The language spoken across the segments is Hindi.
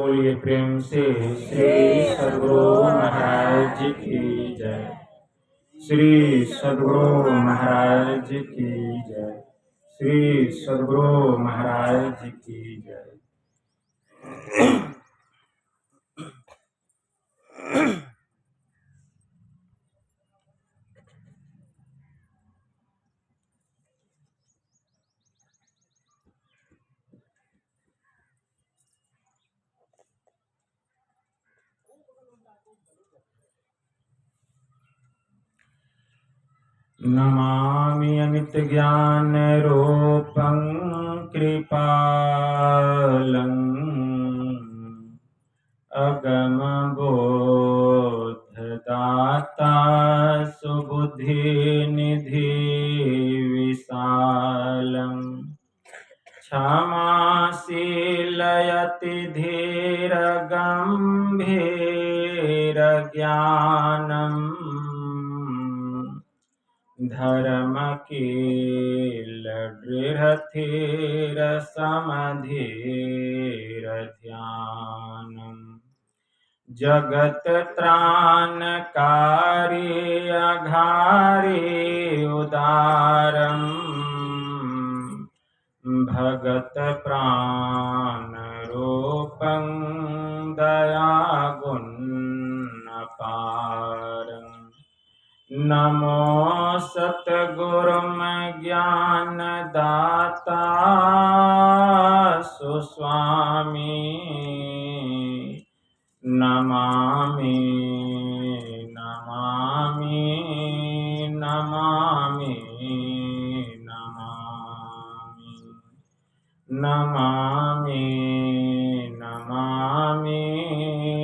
बोलिए प्रेम से श्री सद्गुरु महाराज की जय। श्री सद्गुरु महाराज की जय। श्री सद्गुरु महाराज की जय। नमामि अमित ज्ञान रूपं कृपालं अगम बोधदाता सुबुद्धि निधि विशालं क्षमाशीलयति धीर गंभीर ज्ञानम् धर्मकील दृढ़धीर समधीर ध्यानम् जगत त्राणकारी अघारी उदारम् भगत प्राण रूपं दयागुण अपारम् नमो सतगुरुम ज्ञान दाता सुस्वामी नमामि नमामि नमामि नमामि नमामि नमामि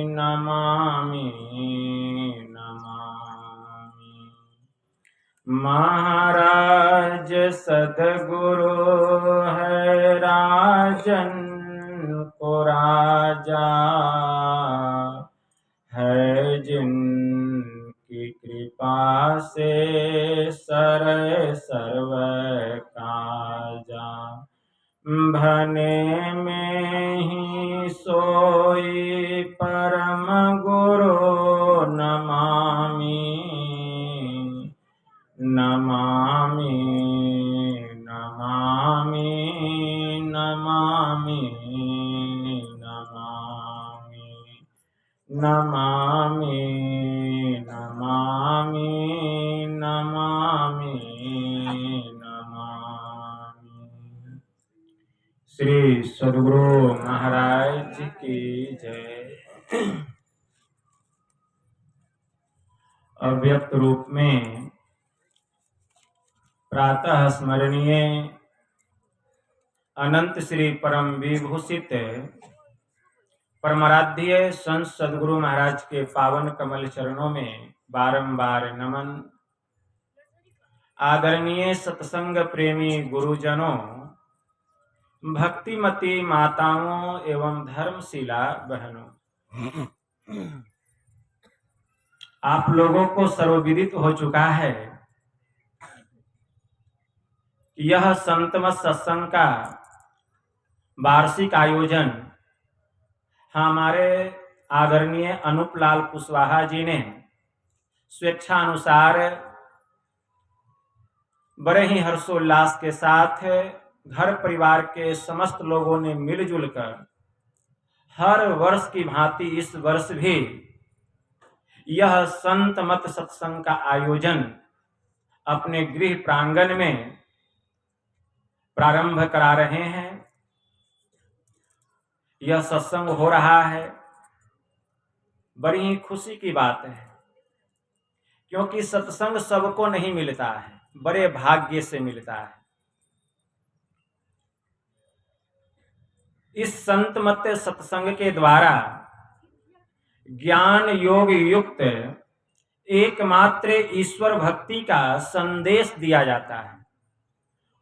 नमामि महाराज सद्गुरु है राजन को राजा है जिनकी कृपा से सर सर्व काजा भने में ही सोई परम गुरु नमामि नमामि नमामि नमामि नमामि नमामि नमामि नमामि नमामि। श्री सद्गुरु महाराज की जय। अव्यक्त रूप में प्रातः स्मरणीय अनंत श्री परम विभूषित परमाराध्य संत सद्गुरु महाराज के पावन कमल चरणों में बारंबार नमन। आदरणीय सत्संग प्रेमी गुरुजनों, भक्तिमती माताओं एवं धर्मशिला बहनों, आप लोगों को सर्वविदित हो चुका है यह संतमत सत्संग का वार्षिक आयोजन हमारे आदरणीय अनूपलाल कुशवाहा जी ने स्वेच्छानुसार बड़े ही हर्षोल्लास के साथ घर परिवार के समस्त लोगों ने मिलजुल कर हर वर्ष की भांति इस वर्ष भी यह संत मत सत्संग का आयोजन अपने गृह प्रांगण में प्रारंभ करा रहे हैं। यह सत्संग हो रहा है, बड़ी ही खुशी की बात है, क्योंकि सत्संग सबको नहीं मिलता है, बड़े भाग्य से मिलता है। इस संत मत सत्संग के द्वारा ज्ञान योग युक्त एकमात्र ईश्वर भक्ति का संदेश दिया जाता है,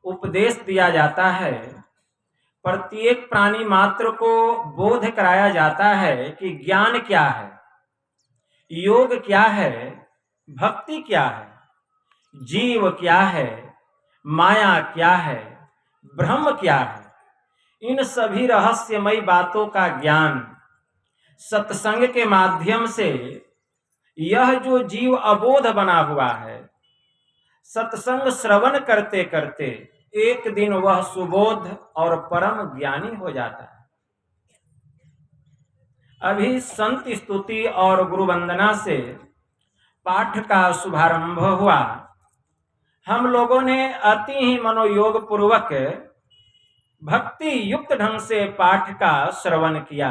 उपदेश दिया जाता है। प्रत्येक प्राणी मात्र को बोध कराया जाता है कि ज्ञान क्या है, योग क्या है, भक्ति क्या है, जीव क्या है, माया क्या है, ब्रह्म क्या है। इन सभी रहस्यमयी बातों का ज्ञान सत्संग के माध्यम से यह जो जीव अबोध बना हुआ है, सत्संग श्रवण करते करते एक दिन वह सुबोध और परम ज्ञानी हो जाता है। अभी संत स्तुति और गुरु वंदना से पाठ का शुभारंभ हुआ। हम लोगों ने अति ही मनोयोग पूर्वक भक्ति युक्त ढंग से पाठ का श्रवण किया।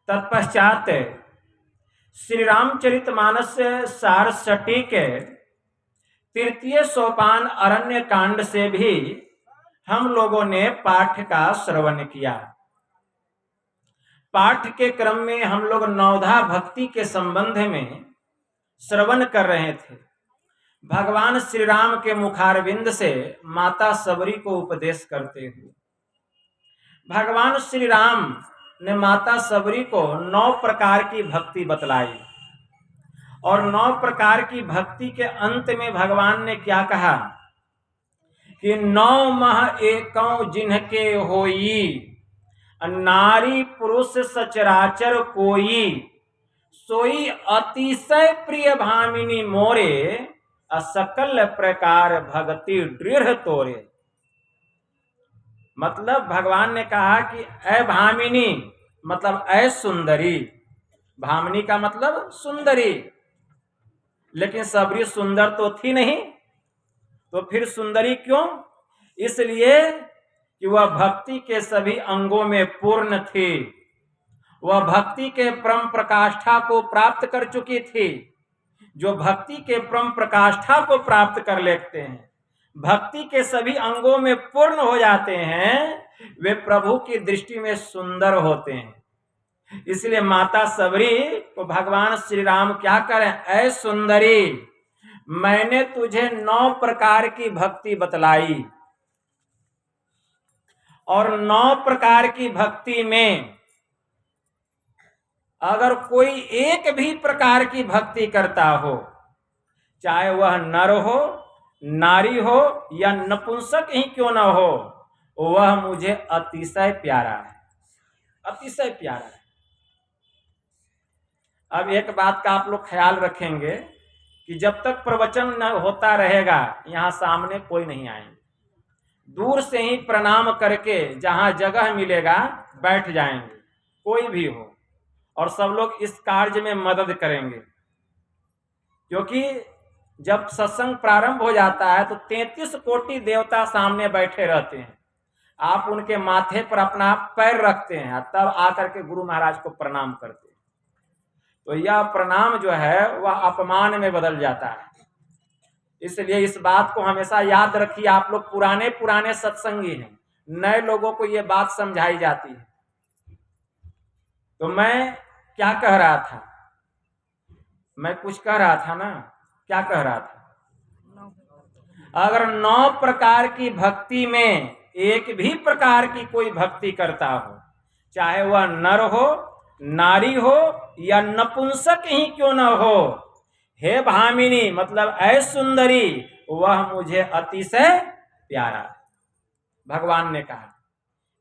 तत्पश्चात श्री रामचरितमानस सार सटीक तृतीय सोपान अरण्य कांड से भी हम लोगों ने पाठ का श्रवण किया। पाठ के क्रम में हम लोग नवधा भक्ति के संबंध में श्रवण कर रहे थे। भगवान श्री राम के मुखारविंद से माता सबरी को उपदेश करते हुए भगवान श्री राम ने माता सबरी को 9 प्रकार की भक्ति बतलाई, और 9 प्रकार की भक्ति के अंत में भगवान ने क्या कहा कि 9 मह एकौ जिन्हके होई, नारी पुरुष सचराचर कोई, सोई अतिशय प्रिय भामिनी मोरे, असकल प्रकार भक्ति दृढ़ तोरे। मतलब भगवान ने कहा कि ऐ भामिनी मतलब ऐ सुंदरी, भामिनी का मतलब सुंदरी, लेकिन सबरी सुंदर तो थी नहीं, तो फिर सुंदरी क्यों? इसलिए कि वह भक्ति के सभी अंगों में पूर्ण थी, वह भक्ति के परम प्रकाष्ठा को प्राप्त कर चुकी थी। जो भक्ति के परम प्रकाष्ठा को प्राप्त कर लेते हैं, भक्ति के सभी अंगों में पूर्ण हो जाते हैं, वे प्रभु की दृष्टि में सुंदर होते हैं। इसलिए माता सबरी को भगवान श्री राम क्या करें, ऐ सुंदरी मैंने तुझे 9 प्रकार की भक्ति बतलाई, और 9 प्रकार की भक्ति में अगर कोई एक भी प्रकार की भक्ति करता हो, चाहे वह नर हो, नारी हो या नपुंसक ही क्यों न हो, वह मुझे अतिशय प्यारा है, अतिशय प्यारा है। अब एक बात का आप लोग ख्याल रखेंगे कि जब तक प्रवचन न होता रहेगा, यहाँ सामने कोई नहीं आएंगे, दूर से ही प्रणाम करके जहां जगह मिलेगा बैठ जाएंगे, कोई भी हो, और सब लोग इस कार्य में मदद करेंगे। क्योंकि जब सत्संग प्रारंभ हो जाता है तो 33 कोटि देवता सामने बैठे रहते हैं, आप उनके माथे पर अपना पैर रखते हैं, तब आकर के गुरु महाराज को प्रणाम करते हैं। तो यह प्रणाम जो है वह अपमान में बदल जाता है। इसलिए इस बात को हमेशा याद रखिए। आप लोग पुराने सत्संगी हैं, नए लोगों को यह बात समझाई जाती है। तो मैं क्या कह रहा था, मैं कुछ कह रहा था ना, क्या कह रहा था? अगर 9 प्रकार की भक्ति में एक भी प्रकार की कोई भक्ति करता हो, चाहे वह नर हो, नारी हो या नपुंसक ही क्यों न हो, हे भामिनी मतलब ऐ सुंदरी, वह मुझे अतिशय प्यारा। भगवान ने कहा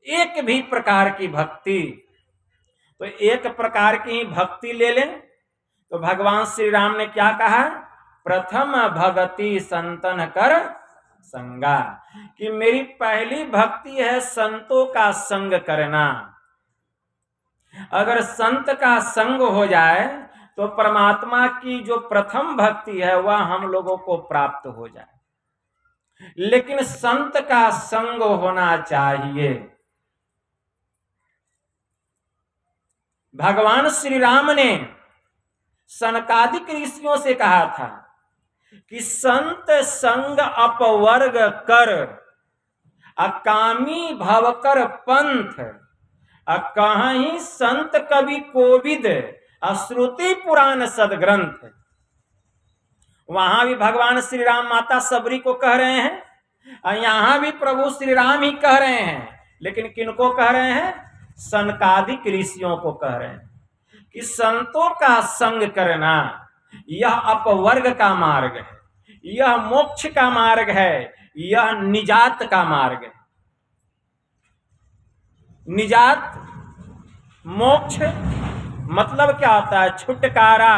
एक भी प्रकार की भक्ति, तो एक प्रकार की ही भक्ति ले लें। तो भगवान श्री राम ने क्या कहा, प्रथम भगति संतन कर संगा, कि मेरी पहली भक्ति है संतों का संग करना। अगर संत का संग हो जाए तो परमात्मा की जो प्रथम भक्ति है वह हम लोगों को प्राप्त हो जाए, लेकिन संत का संग होना चाहिए। भगवान श्री राम ने सनकादिक ऋषियों से कहा था कि संत संग अपवर्ग कर, अकामी भवकर पंथ, कहीं संत कवि कोविद, श्रुति पुराण सदग्रंथ। वहां भी भगवान श्री राम माता सबरी को कह रहे हैं, और यहां भी प्रभु श्री राम ही कह रहे हैं, लेकिन किनको कह रहे हैं? सनकादिक ऋषियों को कह रहे हैं कि संतों का संग करना यह अपवर्ग का मार्ग है, यह मोक्ष का मार्ग है, यह निजात का मार्ग है। निजात मोक्ष मतलब क्या होता है? छुटकारा।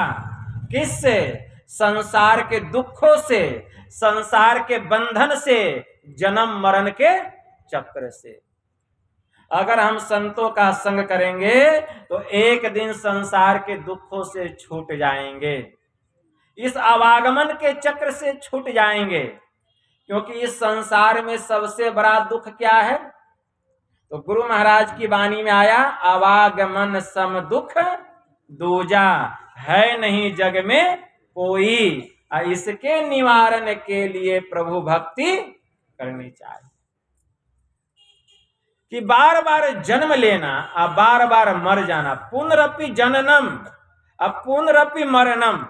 किससे? संसार के दुखों से, संसार के बंधन से, जन्म मरण के चक्र से। अगर हम संतों का संग करेंगे तो एक दिन संसार के दुखों से छूट जाएंगे, इस आवागमन के चक्र से छूट जाएंगे। क्योंकि इस संसार में सबसे बड़ा दुख क्या है? तो गुरु महाराज की वाणी में आया, आवागमन सम दुख दूजा, है नहीं जग में कोई। इसके निवारण के लिए प्रभु भक्ति करनी चाहिए। कि बार बार जन्म लेना और बार बार मर जाना, पुनरपि जननम अब पुनरपि मरणम,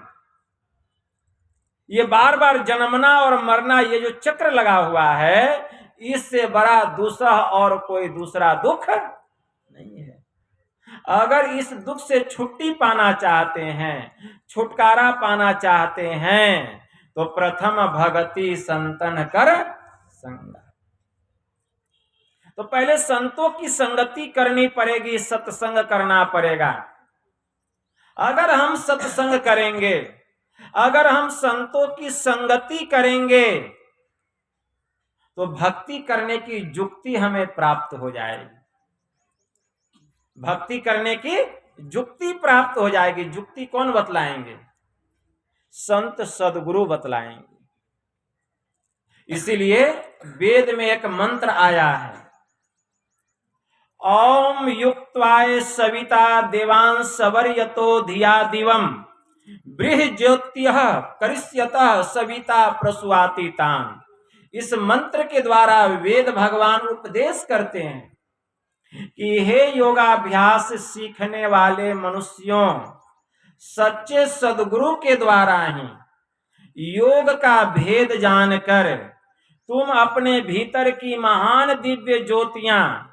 ये बार बार जन्मना और मरना, ये जो चक्र लगा हुआ है, इससे बड़ा दूसरा और कोई दूसरा दुख नहीं है। अगर इस दुख से छुट्टी पाना चाहते हैं, छुटकारा पाना चाहते हैं, तो प्रथम भगति संतन कर संग। तो पहले संतों की संगति करनी पड़ेगी, सत्संग करना पड़ेगा। अगर हम सत्संग करेंगे, अगर हम संतों की संगति करेंगे, तो भक्ति करने की जुक्ति हमें प्राप्त हो जाएगी। भक्ति करने की जुक्ति प्राप्त हो जाएगी। जुक्ति कौन बतलाएंगे? संत सदगुरु बतलाएंगे। इसीलिए वेद में एक मंत्र आया है, ओम युक्त्वाय सविता देवांस सवर्यतो धिया दिवम बृहज्योत्यः करिष्यतः सविता प्रसूआति तान। इस मंत्र के द्वारा वेद भगवान उपदेश करते हैं कि हे योगाभ्यास सीखने वाले मनुष्यों, सच्चे सदगुरु के द्वारा ही योग का भेद जानकर तुम अपने भीतर की महान दिव्य ज्योतियां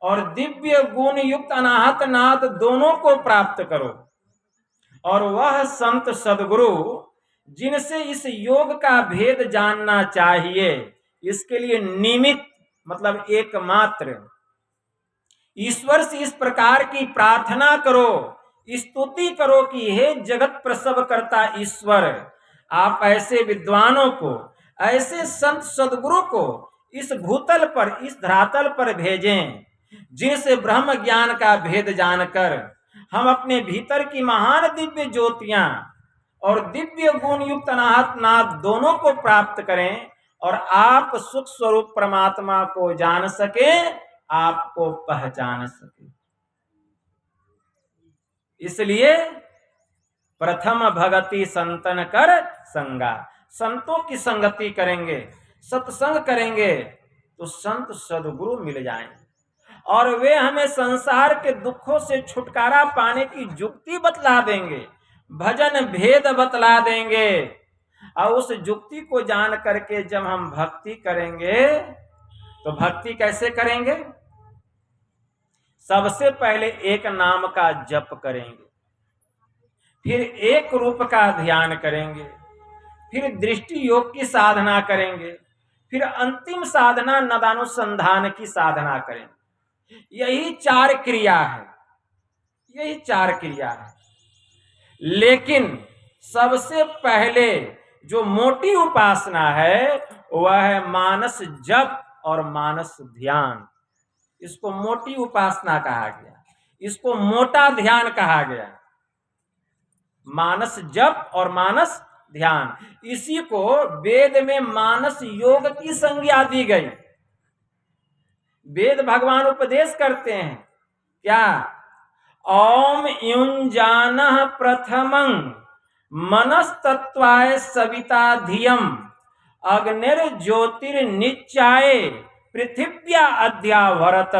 और दिव्य गुण युक्त अनाहत नाद दोनों को प्राप्त करो। और वह संत सदगुरु जिनसे इस योग का भेद जानना चाहिए, इसके लिए निमित्त मतलब एकमात्र ईश्वर से इस प्रकार की प्रार्थना करो, स्तुति करो कि हे जगत प्रसव करता ईश्वर, आप ऐसे विद्वानों को, ऐसे संत सदगुरु को इस भूतल पर, इस धरातल पर भेजें, जिनसे ब्रह्म ज्ञान का भेद जानकर हम अपने भीतर की महान दिव्य ज्योतियां और दिव्य गुण युक्त अनाहत नाद दोनों को प्राप्त करें और आप सुख स्वरूप परमात्मा को जान सके, आपको पहचान सके। इसलिए प्रथम भगति संतन कर संगा। संतों की संगति करेंगे, सत्संग करेंगे, तो संत सदगुरु मिल जाएंगे और वे हमें संसार के दुखों से छुटकारा पाने की जुक्ति बतला देंगे, भजन भेद बतला देंगे। और उस जुक्ति को जान करके जब हम भक्ति करेंगे, तो भक्ति कैसे करेंगे? सबसे पहले एक नाम का जप करेंगे, फिर एक रूप का ध्यान करेंगे, फिर दृष्टि योग की साधना करेंगे, फिर अंतिम साधना नदानुसंधान की साधना करेंगे। यही चार क्रिया है, यही चार क्रिया है। लेकिन सबसे पहले जो मोटी उपासना है, वह है मानस जप और मानस ध्यान। इसको मोटी उपासना कहा गया, इसको मोटा ध्यान कहा गया। मानस जप और मानस ध्यान, इसी को वेद में मानस योग की संज्ञा दी गई। वेद भगवान उपदेश करते हैं क्या? ओम युञ्जानः प्रथमं मनस्तत्वाय सविता धियम अग्निर्ज्योतिर्नित्याय पृथिव्या अध्यावरत।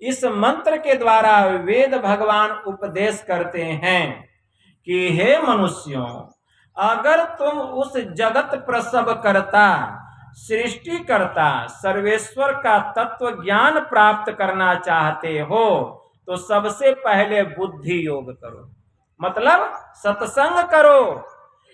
इस मंत्र के द्वारा वेद भगवान उपदेश करते हैं कि हे मनुष्यों, अगर तुम उस जगत प्रसव करता, सृष्टि करता, सर्वेश्वर का तत्व ज्ञान प्राप्त करना चाहते हो, तो सबसे पहले बुद्धि योग करो, मतलब सत्संग करो।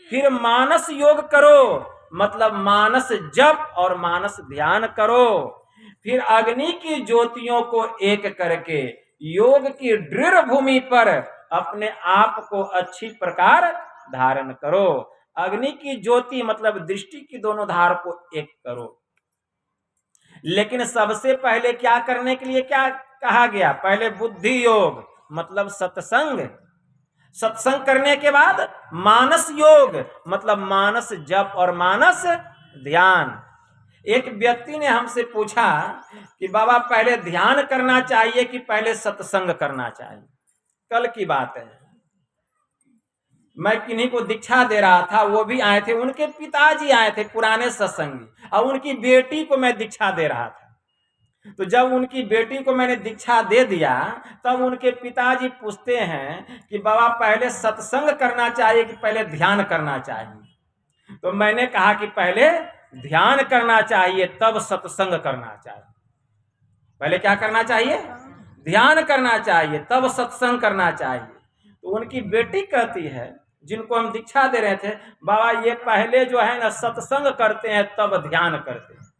फिर मानस योग करो, मतलब मानस जप और मानस ध्यान करो। फिर अग्नि की ज्योतियों को एक करके योग की दृढ़ भूमि पर अपने आप को अच्छी प्रकार धारण करो। अग्नि की ज्योति मतलब दृष्टि की दोनों धार को एक करो। लेकिन सबसे पहले क्या करने के लिए क्या कहा गया? पहले बुद्धि योग मतलब सत्संग, सत्संग करने के बाद मानस योग मतलब मानस जप और मानस ध्यान। एक व्यक्ति ने हमसे पूछा कि बाबा पहले ध्यान करना चाहिए कि पहले सत्संग करना चाहिए? कल की बात है, मैं किन्हीं को दीक्षा दे रहा था, वो भी आए थे, उनके पिताजी आए थे पुराने सत्संगी, और उनकी बेटी को मैं दीक्षा दे रहा था। तो जब उनकी बेटी को मैंने दीक्षा दे दिया तब उनके पिताजी पूछते हैं कि बाबा पहले सत्संग करना चाहिए कि पहले ध्यान करना चाहिए? तो मैंने कहा कि पहले ध्यान करना चाहिए तब सत्संग करना चाहिए। पहले क्या करना चाहिए? ध्यान करना चाहिए तब सत्संग करना चाहिए। तो उनकी बेटी कहती है, जिनको हम दीक्षा दे रहे थे, बाबा ये पहले जो है ना सत्संग करते हैं तब ध्यान करते हैं।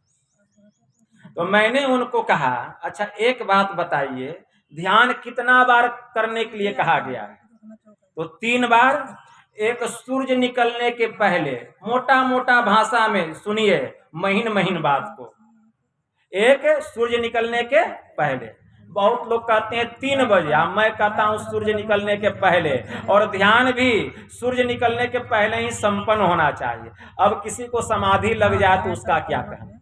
तो मैंने उनको कहा अच्छा एक बात बताइए, ध्यान कितना बार करने के लिए कहा गया है? तो 3 बार। एक सूर्य निकलने के पहले, मोटा मोटा भाषा में सुनिए महीन महीन बात को, एक सूर्य निकलने के पहले। बहुत लोग कहते हैं 3 बजे, मैं कहता हूं सूर्य निकलने के पहले। और ध्यान भी सूर्य निकलने के पहले ही संपन्न होना चाहिए। अब किसी को समाधि लग जाए तो उसका क्या कहना?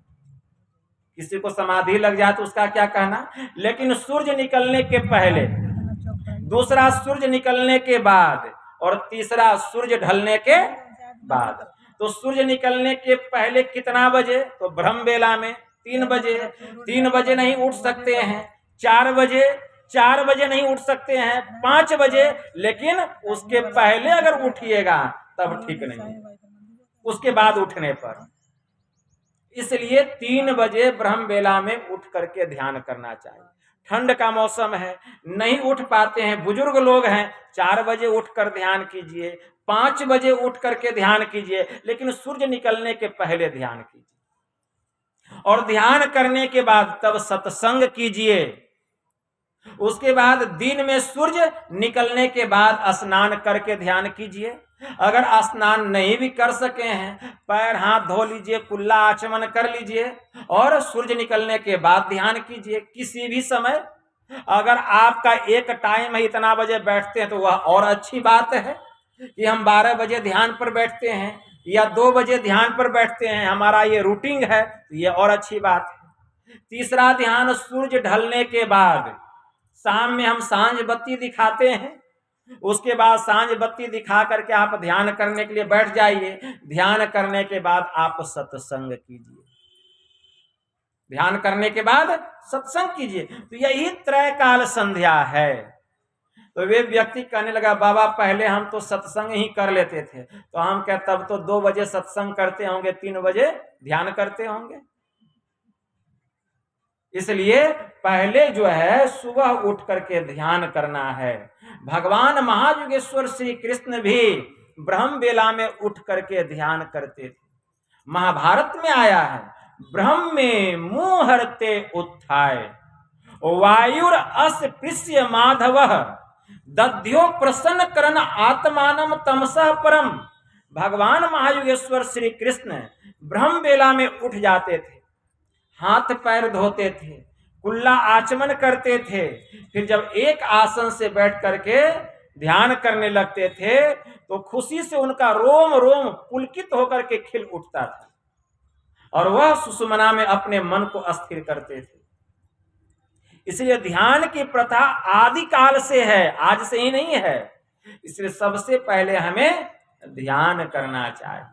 किसी को समाधि लग जाए तो उसका क्या कहना? लेकिन सूर्य निकलने के पहले, दूसरा सूर्य निकलने के बाद, और तीसरा सूर्य ढलने के बाद। तो सूर्य निकलने के पहले कितना बजे? तो ब्रह्म बेला में 3 बजे। 3 बजे नहीं उठ सकते हैं, 4 बजे, 4 बजे नहीं उठ सकते हैं, 5 बजे। लेकिन उसके पहले अगर उठिएगा तब ठीक नहीं, उसके बाद उठने पर। इसलिए 3 बजे ब्रह्म बेला में उठ करके ध्यान करना चाहिए। ठंड का मौसम है, नहीं उठ पाते हैं, बुजुर्ग लोग हैं, 4 बजे उठकर ध्यान कीजिए, 5 बजे उठ करके ध्यान कीजिए, लेकिन सूर्य निकलने के पहले ध्यान कीजिए। और ध्यान करने के बाद तब सत्संग कीजिए। उसके बाद दिन में सूर्य निकलने के बाद स्नान करके ध्यान कीजिए। अगर स्नान नहीं भी कर सके हैं, पैर हाथ धो लीजिए, कुल्ला आचमन कर लीजिए और सूर्य निकलने के बाद ध्यान कीजिए किसी भी समय। अगर आपका एक टाइम है, इतना बजे बैठते हैं, तो वह और अच्छी बात है कि हम 12 बजे ध्यान पर बैठते हैं या 2 बजे ध्यान पर बैठते हैं, हमारा ये रूटीन है, तो ये और अच्छी बात है। तीसरा ध्यान सूर्य ढलने के बाद, शाम में हम सांझ बत्ती दिखाते हैं, उसके बाद सांझ बत्ती दिखा करके आप ध्यान करने के लिए बैठ जाइए। ध्यान करने के बाद आप सत्संग कीजिए, ध्यान करने के बाद सत्संग कीजिए। तो यही त्रैकाल संध्या है। तो वे व्यक्ति कहने लगा बाबा पहले हम तो सत्संग ही कर लेते थे। तो हम कहते तब तो 2 बजे सत्संग करते होंगे, 3 बजे ध्यान करते होंगे। इसलिए पहले जो है सुबह उठ करके ध्यान करना है। भगवान महायुगेश्वर श्री कृष्ण भी ब्रह्म बेला में उठ करके ध्यान करते थे। महाभारत में आया है, ब्रह्म में मुहूर्ते उत्थाय वायुर अस्पृश्य माधव दध्यो प्रसन्न करन आत्मानम तमसः परम। भगवान महायुगेश्वर श्री कृष्ण ब्रह्म बेला में उठ जाते थे, हाथ पैर धोते थे, कुल्ला आचमन करते थे, फिर जब एक आसन से बैठ करके ध्यान करने लगते थे तो खुशी से उनका रोम रोम पुलकित होकर के खिल उठता था और वह सुषुम्ना में अपने मन को अस्थिर करते थे। इसलिए ध्यान की प्रथा आदि काल से है, आज से ही नहीं है। इसलिए सबसे पहले हमें ध्यान करना चाहिए,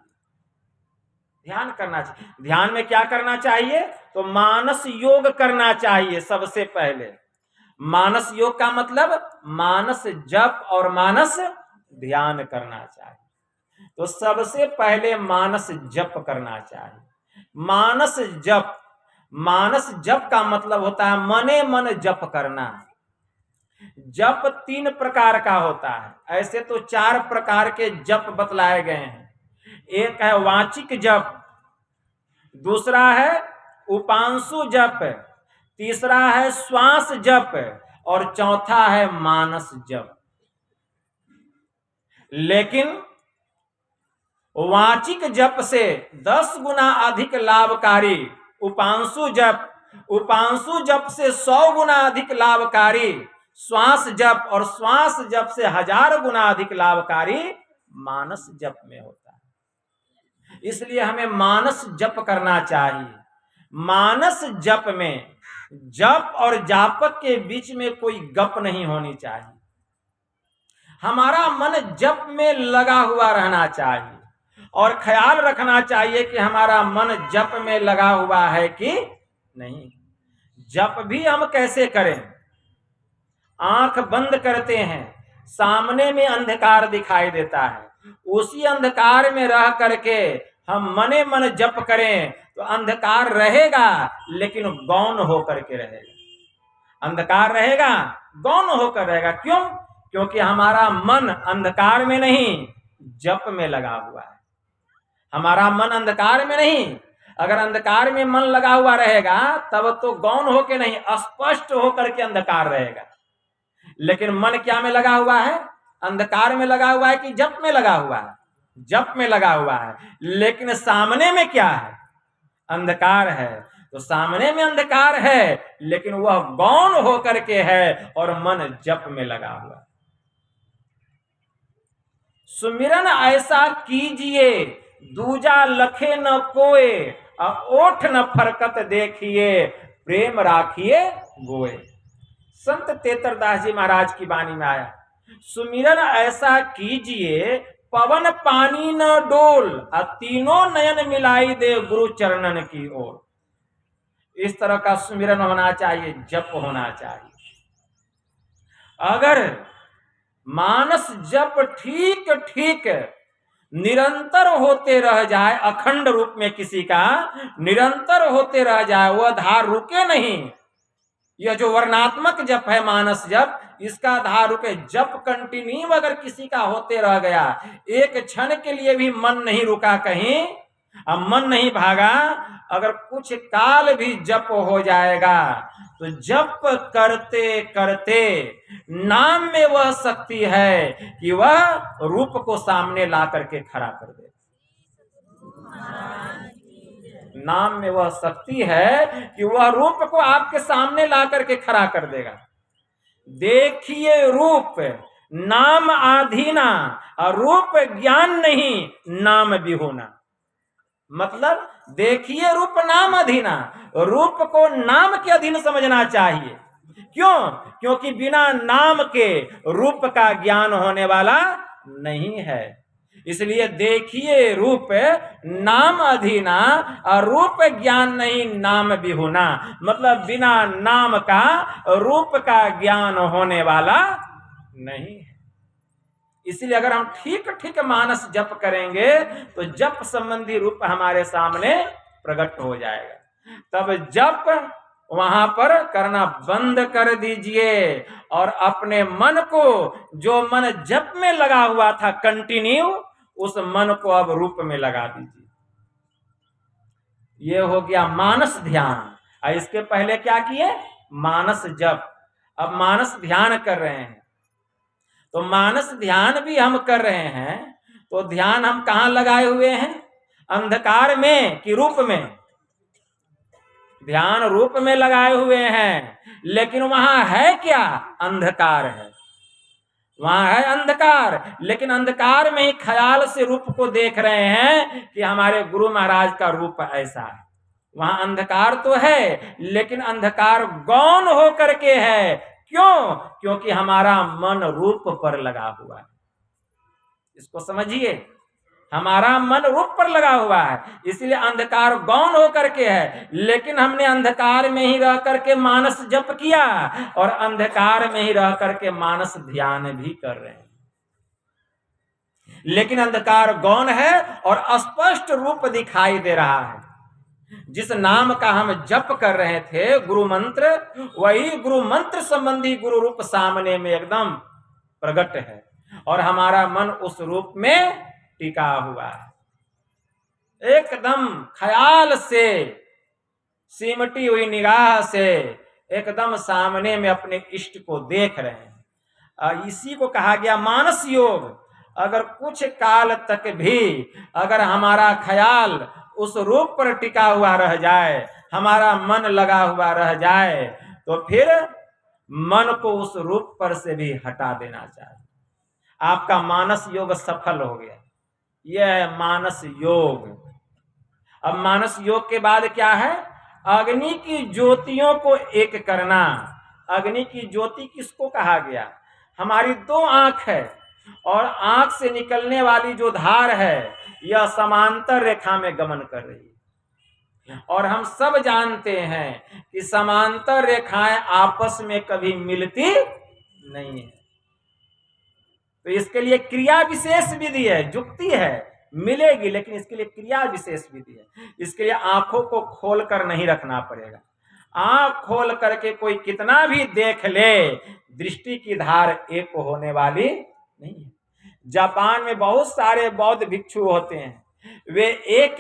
ध्यान करना चाहिए। ध्यान में क्या करना चाहिए? तो मानस योग करना चाहिए। सबसे पहले मानस योग का मतलब मानस जप और मानस ध्यान करना चाहिए। तो सबसे पहले मानस जप करना चाहिए। मानस जप, मानस जप का मतलब होता है मने मन जप करना। जप 3 प्रकार का होता है, ऐसे तो 4 प्रकार के जप बतलाए गए हैं। एक है वाचिक जप, दूसरा है उपांशु जप, तीसरा है श्वास जप और चौथा है मानस जप। लेकिन वाचिक जप से 10 गुना अधिक लाभकारी उपांशु जप से 100 गुना अधिक लाभकारी श्वास जप, और श्वास जप से 1000 गुना अधिक लाभकारी मानस जप में होता है। इसलिए हमें मानस जप करना चाहिए। मानस जप में जप और जापक के बीच में कोई गप नहीं होनी चाहिए। हमारा मन जप में लगा हुआ रहना चाहिए और ख्याल रखना चाहिए कि हमारा मन जप में लगा हुआ है कि नहीं। जप भी हम कैसे करें? आंख बंद करते हैं, सामने में अंधकार दिखाई देता है, उसी अंधकार में रह करके हम मने मन जप करें तो अंधकार रहेगा लेकिन गौण होकर के रहेगा। अंधकार रहेगा, गौण होकर रहेगा। क्यों? क्योंकि हमारा मन अंधकार में नहीं, जप में लगा हुआ है। हमारा मन अंधकार में नहीं। अगर अंधकार में मन लगा हुआ रहेगा तब तो गौण होकर नहीं, स्पष्ट होकर के अंधकार रहेगा। लेकिन मन क्या में लगा हुआ है? अंधकार में लगा हुआ है कि जप में लगा हुआ है? जप में लगा हुआ है। लेकिन सामने में क्या है? अंधकार है। तो सामने में अंधकार है लेकिन वह गौण होकर के है और मन जप में लगा हुआ है। सुमिरन ऐसा कीजिए दूजा लखे न कोय, ओठ न फरकत देखिए, प्रेम राखिए गोए। संत तेतरदास जी महाराज की वाणी में आया, सुमिरन ऐसा कीजिए पवन पानी न डोल, तीनों नयन मिलाई दे गुरु चरणन की ओर। इस तरह का सुमिरन होना चाहिए, जप होना चाहिए। अगर मानस जप ठीक ठीक निरंतर होते रह जाए, अखंड रूप में किसी का निरंतर होते रह जाए, वह धार रुके नहीं। यह जो वर्णात्मक जप है मानस जप, इसका धार रुके। जप कंटिन्यू अगर किसी का होते रह गया, एक क्षण के लिए भी मन नहीं रुका कहीं, अब मन नहीं भागा, अगर कुछ काल भी जप हो जाएगा तो जप करते करते नाम में वह शक्ति है कि वह रूप को सामने ला करके खड़ा कर दे। नाम में वह शक्ति है कि वह रूप को आपके सामने ला करके खड़ा कर देगा। देखिए रूप नाम आधीना, रूप ज्ञान नहीं नाम विहोना। मतलब देखिए रूप नाम अधीना, रूप को नाम के अधीन समझना चाहिए। क्यों? क्योंकि बिना नाम के रूप का ज्ञान होने वाला नहीं है। इसलिए देखिए रूप नाम अधीना, और रूप ज्ञान नहीं नाम विहुना। मतलब बिना नाम का रूप का ज्ञान होने वाला नहीं है। इसलिए अगर हम ठीक ठीक मानस जप करेंगे तो जप संबंधी रूप हमारे सामने प्रकट हो जाएगा। तब जप वहां पर करना बंद कर दीजिए और अपने मन को, जो मन जप में लगा हुआ था कंटिन्यू, उस मन को अब रूप में लगा दीजिए। ये हो गया मानस ध्यान। और इसके पहले क्या किए? मानस जप। अब मानस ध्यान कर रहे हैं। तो मानस ध्यान भी हम कर रहे हैं, तो ध्यान हम कहां लगाए हुए हैं? अंधकार में कि रूप में? ध्यान रूप में लगाए हुए हैं, लेकिन वहां है क्या? अंधकार है। वहां है अंधकार, लेकिन अंधकार में ही ख्याल से रूप को देख रहे हैं कि हमारे गुरु महाराज का रूप ऐसा है। वहां अंधकार तो है, लेकिन अंधकार गौण होकर के है। क्यों? क्योंकि हमारा मन रूप पर लगा हुआ है। इसको समझिए, हमारा मन रूप पर लगा हुआ है, इसलिए अंधकार गौण होकर के है। लेकिन हमने अंधकार में ही रह करके मानस जप किया और अंधकार में ही रह करके मानस ध्यान भी कर रहे हैं। लेकिन अंधकार गौण है और स्पष्ट रूप दिखाई दे रहा है। जिस नाम का हम जप कर रहे थे, गुरु मंत्र, वही गुरु मंत्र संबंधी गुरु रूप सामने में एकदम प्रकट है और हमारा मन उस रूप में टिका हुआ है। एकदम ख्याल से, सिमटी हुई निगाह से एकदम सामने में अपने इष्ट को देख रहे हैं। इसी को कहा गया मानस योग। अगर कुछ काल तक भी अगर हमारा ख्याल उस रूप पर टिका हुआ रह जाए, हमारा मन लगा हुआ रह जाए, तो फिर मन को उस रूप पर से भी हटा देना चाहिए। आपका मानस योग सफल हो गया। यह है मानस योग। अब मानस योग के बाद क्या है? अग्नि की ज्योतियों को एक करना। अग्नि की ज्योति किसको कहा गया? हमारी दो आंख है और आंख से निकलने वाली जो धार है यह समांतर रेखा में गमन कर रही है, और हम सब जानते हैं कि समांतर रेखाएं आपस में कभी मिलती नहीं है। तो इसके लिए क्रिया विशेष विधि है, जुक्ति है, मिलेगी, लेकिन इसके लिए क्रिया विशेष विधि है। इसके लिए आंखों को खोल कर नहीं रखना पड़ेगा। आंख खोल करके कोई कितना भी देख ले, दृष्टि की धार एक होने वाली नहीं है। जापान में बहुत सारे बौद्ध भिक्षु होते हैं, वे एक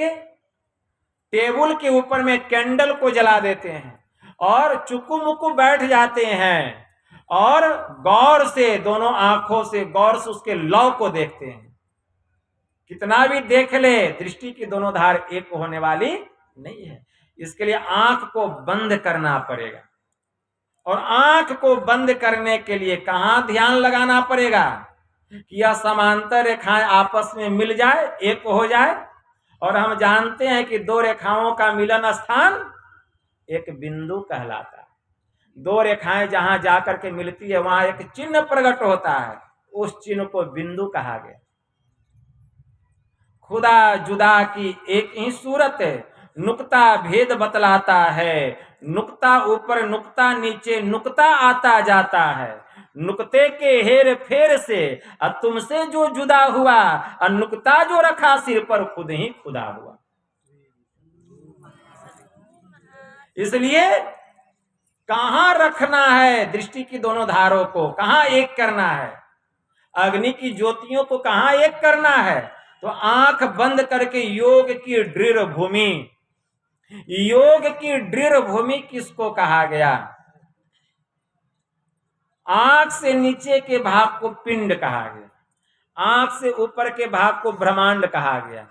टेबल के ऊपर में कैंडल को जला देते हैं और चुकू-मुकू बैठ जाते हैं और गौर से, दोनों आंखों से गौर से उसके लौ को देखते हैं। कितना भी देख ले, दृष्टि की दोनों धार एक होने वाली नहीं है। इसके लिए आंख को बंद करना पड़ेगा, और आंख को बंद करने के लिए कहां ध्यान लगाना पड़ेगा कि यह समांतर रेखाएं आपस में मिल जाए, एक हो जाए। और हम जानते हैं कि दो रेखाओं का मिलन स्थान एक बिंदु कहलाता है। दो रेखाएं जहां जाकर के मिलती है वहां एक चिन्ह प्रकट होता है, उस चिन्ह को बिंदु कहा गया। खुदा जुदा की एक ही सूरत है, नुक्ता भेद बतलाता है। नुक्ता ऊपर नुक्ता नीचे नुक्ता आता जाता है। नुक्ते के हेर फेर से तुमसे जो जुदा हुआ, और नुक्ता जो रखा सिर पर खुद ही खुदा हुआ। इसलिए कहां रखना है दृष्टि की दोनों धारों को, कहां एक करना है? अग्नि की ज्योतियों को कहां एक करना है? तो आंख बंद करके योग की दृढ़ भूमि। योग की दृढ़ भूमि किसको कहा गया? आंख से नीचे के भाग को पिंड कहा गया, आंख से ऊपर के भाग को ब्रह्मांड कहा गया।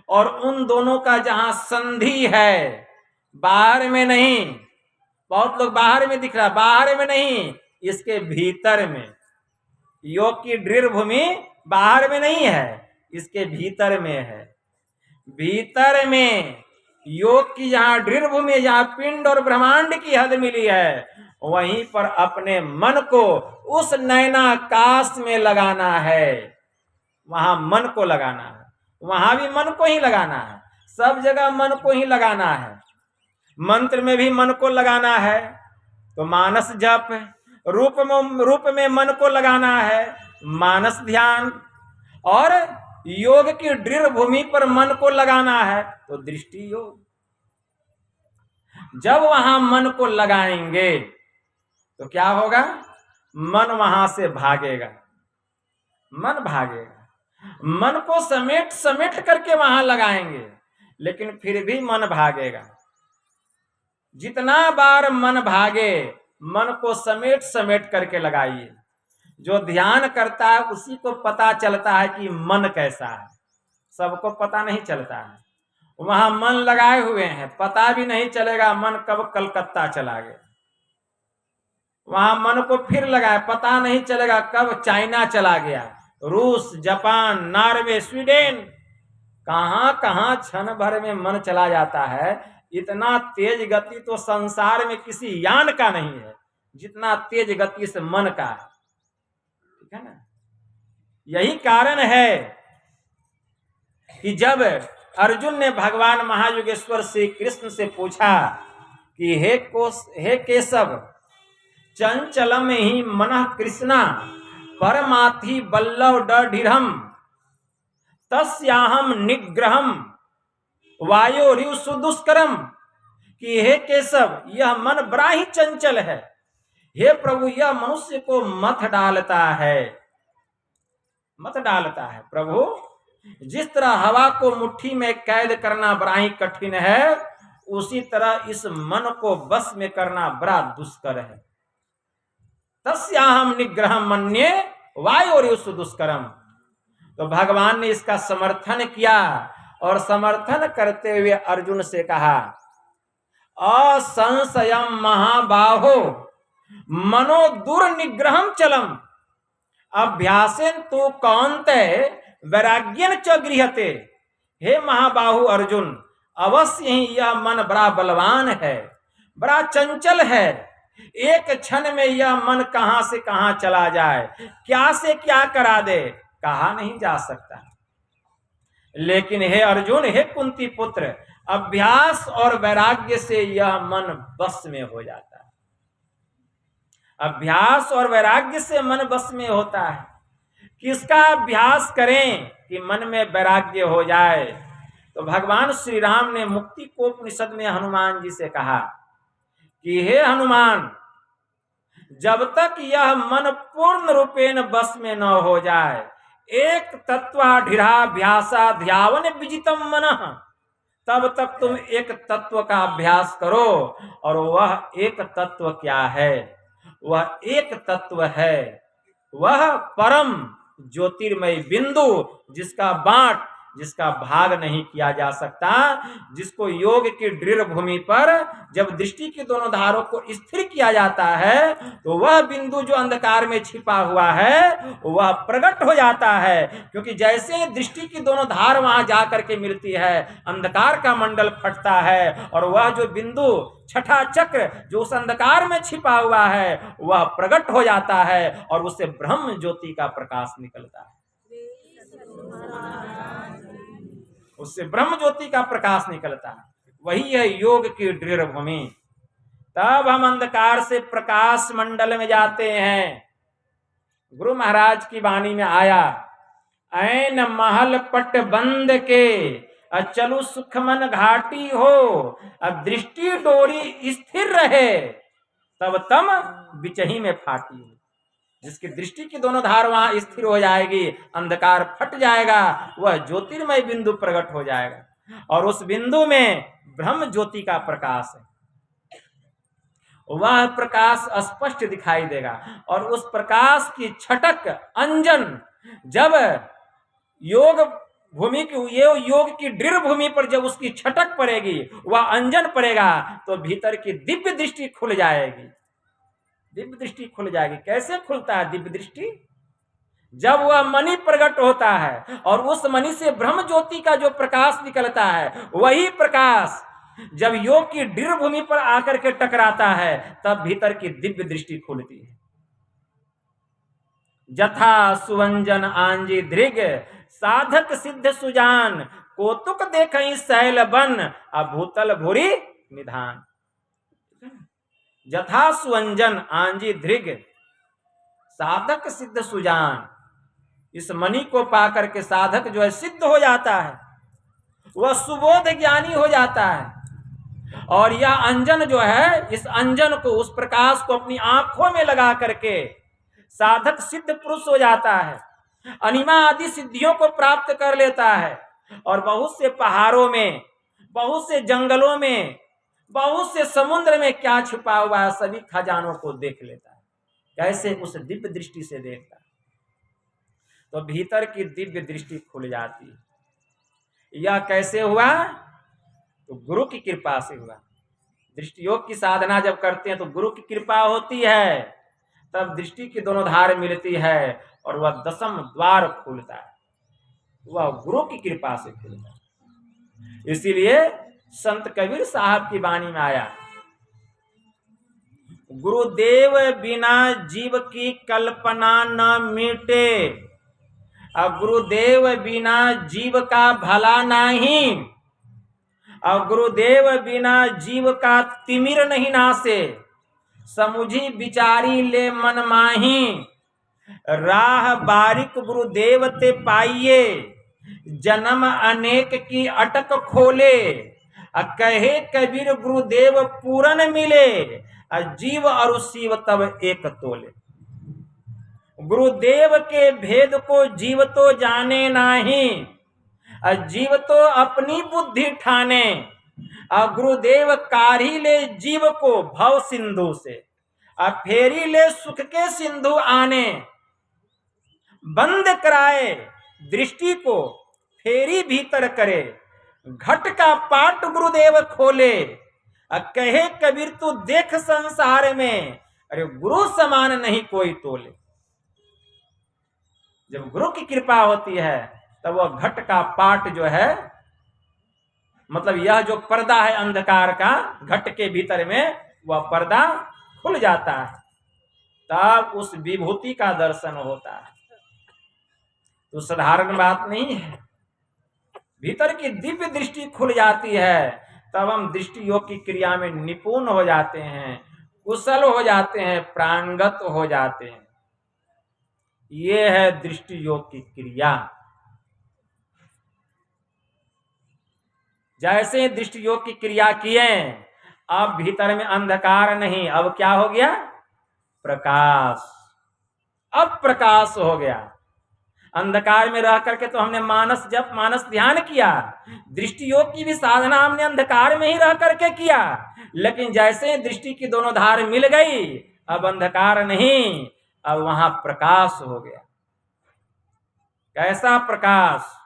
और उन दोनों का जहां संधि है, बाहर में नहीं, बहुत लोग बाहर में दिख रहा, बाहर में नहीं, इसके भीतर में। योग की दृढ़ भूमि बाहर में नहीं है, इसके भीतर में है। भीतर में योग की जहां दृढ़ भूमि, जहां पिंड और ब्रह्मांड की हद मिली है, वहीं पर अपने मन को उस नयनाकाश में लगाना है। वहां मन को लगाना है, वहां भी मन को ही लगाना है, सब जगह मन को ही लगाना है। मंत्र में भी मन को लगाना है, तो मानस जप। रूप में मन को लगाना है, मानस ध्यान। और योग की दृढ़ भूमि पर मन को लगाना है, तो दृष्टि योग। जब वहां मन को लगाएंगे तो क्या होगा? मन वहां से भागेगा, मन भागेगा। मन को समेट समेट करके वहां लगाएंगे, लेकिन फिर भी मन भागेगा। जितना बार मन भागे, मन को समेट समेट करके लगाइए। जो ध्यान करता है उसी को पता चलता है कि मन कैसा है, सबको पता नहीं चलता है। वहां मन लगाए हुए हैं, पता भी नहीं चलेगा मन कब कलकत्ता चला गया। वहां मन को फिर लगाए, पता नहीं चलेगा कब चाइना चला गया, रूस, जापान, नॉर्वे, स्वीडन, कहां कहां क्षण भर में मन चला जाता है। इतना तेज गति तो संसार में किसी यान का नहीं है जितना तेज गति से मन का है, ठीक है ना। यही कारण है कि जब अर्जुन ने भगवान महायोगेश्वर श्री कृष्ण से पूछा कि हे केशव, चंचलम ही मनः कृष्णा परमार्थी बल्लव डढ़िरम तस्याहम निग्रहम वायोरिव सुदुष्करम, कि हे केशव, यह मन बड़ा ही चंचल है। हे प्रभु, यह मनुष्य को मत डालता है, मत डालता है। प्रभु, जिस तरह हवा को मुट्ठी में कैद करना बड़ा ही कठिन है, उसी तरह इस मन को बस में करना बड़ा दुष्कर है। तस्याहम निग्रहम मन्ये वायोरिव दुष्करम। तो भगवान ने इसका समर्थन किया और समर्थन करते हुए अर्जुन से कहा, असंशयम महाबाहो मनो दुर्निग्रहम चलम अभ्यासेन तो कौन्ते वैराग्यन च गृह्यते। हे महाबाहु अर्जुन, अवश्य ही यह मन बड़ा बलवान है, बड़ा चंचल है। एक क्षण में यह मन कहां से कहां चला जाए, क्या से क्या करा दे, कहा नहीं जा सकता। लेकिन हे अर्जुन, हे कुंती पुत्र, अभ्यास और वैराग्य से यह मन बस में हो जाता है। अभ्यास और वैराग्य से मन बस में होता है। किसका अभ्यास करें कि मन में वैराग्य हो जाए? तो भगवान श्री राम ने मुक्ति को उपनिषद में हनुमान जी से कहा कि हे हनुमान, जब तक यह मन पूर्ण रूपेण बस में न हो जाए, एक तत्वाधिराभ्यासा ध्यावन विजितम मनः, तब तक तुम एक तत्व का अभ्यास करो। और वह एक तत्व क्या है? वह एक तत्व है, वह परम ज्योतिर्मय बिंदु, जिसका बांट, जिसका भाग नहीं किया जा सकता, जिसको योग की दृढ़ भूमि पर जब दृष्टि के दोनों धारों को स्थिर किया जाता है, तो वह बिंदु जो अंधकार में छिपा हुआ है वह प्रकट हो जाता है। क्योंकि जैसे दृष्टि की दोनों धार वहां जाकर के मिलती है, अंधकार का मंडल फटता है और वह जो बिंदु छठा चक्र जो उस अंधकार में छिपा हुआ है वह प्रकट हो जाता है और उससे ब्रह्म ज्योति का प्रकाश निकलता है। उससे ब्रह्म ज्योति का प्रकाश निकलता है। वही है योग की दृढ़ भूमि। तब हम अंधकार से प्रकाश मंडल में जाते हैं। गुरु महाराज की वाणी में आया, ऐन महल पट बंद के चलु सुखमन घाटी हो, दृष्टि डोरी स्थिर रहे, तब तम बिचही में फाटी। जिसकी दृष्टि की दोनों धार वहां स्थिर हो जाएगी, अंधकार फट जाएगा, वह ज्योतिर्मय बिंदु प्रकट हो जाएगा और उस बिंदु में ब्रह्म ज्योति का प्रकाश है। वह प्रकाश स्पष्ट दिखाई देगा और उस प्रकाश की छटक अंजन जब योग भूमि की योग की दृढ़ भूमि पर जब उसकी छटक पड़ेगी, वह अंजन पड़ेगा, तो भीतर की दिव्य दृष्टि खुल जाएगी। दिव्य दृष्टि खुल जाएगी। कैसे खुलता है दिव्य दृष्टि? जब वह मणि प्रकट होता है और उस मणि से ब्रह्म ज्योति का जो प्रकाश निकलता है, वही प्रकाश जब योग की दृढ़ भूमि पर आकर के टकराता है, तब भीतर की दिव्य दृष्टि खुलती है। जथा सुवंजन आंजी धृग साधक सिद्ध सुजान, कौतुक देखई शैल बन अभूतल भूरि निधान। जथा सुवंजन आंजी धृग साधक सिद्ध सुजान। इस मणि को पाकर के साधक जो है सिद्ध हो जाता है, वह सुबोध ज्ञानी हो जाता है। और यह अंजन जो है, इस अंजन को, उस प्रकाश को अपनी आंखों में लगा करके साधक सिद्ध पुरुष हो जाता है, अनिमा आदि सिद्धियों को प्राप्त कर लेता है और बहुत से पहाड़ों में, बहुत से जंगलों में, बहुत से समुद्र में क्या छुपा हुआ है, सभी खजानों को देख लेता है। कैसे? उस दिव्य दृष्टि से देखता है, तो भीतर की दिव्य दृष्टि खुल जाती है। यह कैसे हुआ? तो गुरु की कृपा से हुआ। दृष्टि योग की साधना जब करते हैं तो गुरु की कृपा होती है, तब दृष्टि की दोनों धार मिलती है और वह दसम द्वार खुलता है। वह गुरु की कृपा से खुलता है। इसीलिए संत कबीर साहब की वाणी में आया, गुरुदेव बिना जीव की कल्पना न मिटे, और गुरुदेव बिना जीव का भला नहीं, और गुरुदेव बिना जीव का तिमिर नहीं नासे, समुझी विचारी ले मन माही, राह बारिक गुरुदेव ते पाइये, जन्म अनेक की अटक खोले, कहे कबीर गुरुदेव पूरन मिले, जीव और शिव तब एक तोले। गुरुदेव के भेद को जीव तो जाने नाही, जीव तो अपनी बुद्धि ठाने, गुरुदेव कारी ले जीव को भव सिंधु से, फेरी ले सुख के सिंधु आने, बंद कराए दृष्टि को फेरी भीतर करे, घट का पाट गुरुदेव खोले, कहे कबीर तू देख संसार में, अरे गुरु समान नहीं कोई तोले। जब गुरु की कृपा होती है तब वह घट का पाट जो है, मतलब यह जो पर्दा है अंधकार का, घट के भीतर में वह पर्दा खुल जाता है, तब उस विभूति का दर्शन होता है। तो साधारण बात नहीं है, भीतर की दिव्य दृष्टि खुल जाती है, तब हम दृष्टि योग की क्रिया में निपुण हो जाते हैं, कुशल हो जाते हैं, प्रांगत हो जाते हैं। ये है दृष्टि योग की क्रिया। जैसे दृष्टि योग की क्रिया किए, अब भीतर में अंधकार नहीं, अब क्या हो गया? प्रकाश। अब प्रकाश हो गया। अंधकार में रह करके तो हमने मानस जप, मानस ध्यान किया, दृष्टि योग की भी साधना हमने अंधकार में ही रह करके किया, लेकिन जैसे दृष्टि की दोनों धार मिल गई, अब अंधकार नहीं, अब वहां प्रकाश हो गया। कैसा प्रकाश?